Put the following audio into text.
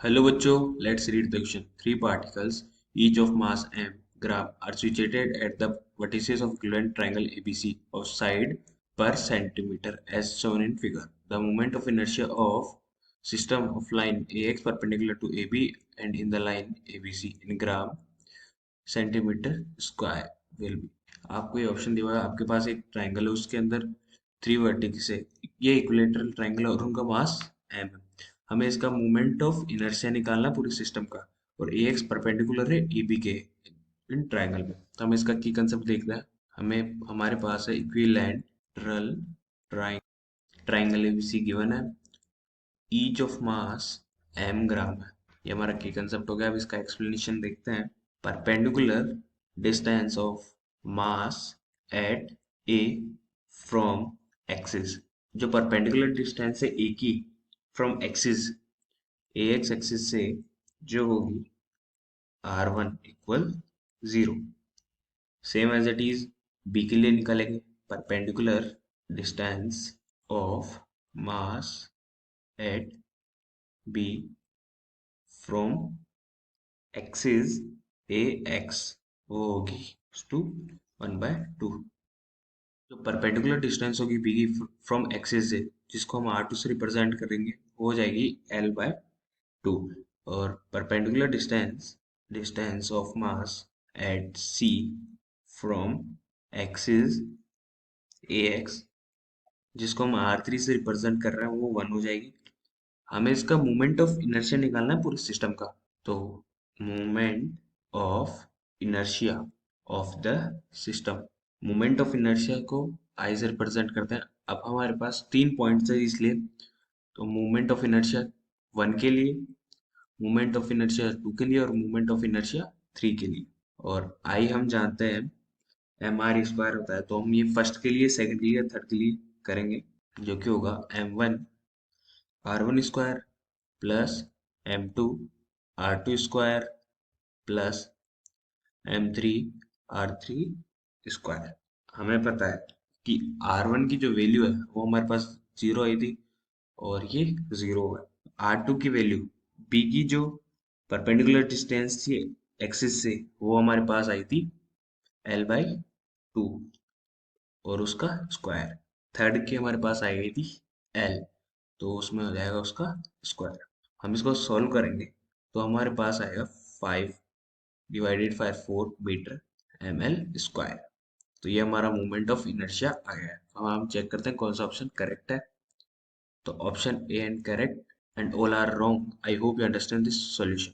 Hello बच्चों, let's read the question. Three particles, each of mass m gram, are situated at the vertices of equivalent triangle ABC of side per centimeter as shown in figure. The moment of inertia of system of line AX perpendicular to AB and in the line ABC in gram centimetre square will be. आपको ये option दिया हुआ है, आपके पास एक triangle है, उसके अंदर थ्री वर्टिक्स है, ये इक्विलेटरल ट्राइंगल है और उनका मास एम है। हमें इसका मोमेंट ऑफ इनर्शिया निकालना पूरे सिस्टम का, और ए एक्स परपेंडिकुलर है ए बी के इन ट्राइंगल में। तो हमें इसका की कंसेप्ट देखना है। हमें हमारे पास है इक्विलैटरल ट्राइंगल एबीसी गिवन है, ईच ऑफ मास एम ग्राम है। ये हमारा की कंसेप्ट हो गया। अब इसका एक्सप्लेनेशन देखते हैं। Perpendicular distance of mass at A from axis, जो परपेंडिकुलर डिस्टेंस है ए की from axis, A X axis से, जो होगी R one equal 0। Same as it is B के लिए निकालेंगे। Perpendicular distance of mass at B from axis A X, वो होगी टू 1/2। जो परपेंडिकुलर डिस्टेंस होगी बी की फ्रॉम एक्सिस से, जिसको हम R2 से रिप्रेजेंट करेंगे, वो हो जाएगी L/2। और perpendicular distance distance of mass eight C from axis A x, जिसको हम R3 से रिप्रेजेंट कर रहे हैं, वो 1 हो जाएगी। हमें इसका मोमेंट ऑफ इनर्शिया निकालना है पूरे सिस्टम का। तो moment of inertia of the system, moment of inertia को आई से रिप्रेजेंट करते हैं। अब हमारे पास 3 पॉइंट्स है, इसलिए तो मोमेंट ऑफ इनर्शिया 1 के लिए, मोमेंट ऑफ इनर्शिया 2 के लिए और मोमेंट ऑफ इनर्शिया 3 के लिए। और आई हम जानते हैं mr² होता है, तो हम ये फर्स्ट के लिए, सेकंड के लिए, थर्ड के लिए करेंगे, जो कि होगा m1 r1² plus m2 r2² plus m3 r3²। हमें पता है कि r1 की जो वैल्यू है वो हमारे पास 0 आई थी, और ये 0 है। r2 की वैल्यू, b की जो परपेंडिकुलर डिस्टेंस थी एक्सिस से, वो हमारे पास आई थी L/2 और उसका स्क्वायर। थर्ड की हमारे पास आई गई थी L, तो उसमें हो जाएगा उसका स्क्वायर। हम इसको सॉल्व करेंगे तो हमारे पास आएगा 5/4 मीटर ml²। तो ये हमारा मोमेंट ऑफ इनर्शिया आ गया है। अब हम चेक करते हैं कौन सा ऑप्शन करेक्ट है। तो option A and correct and all are wrong. I hope you understand this solution.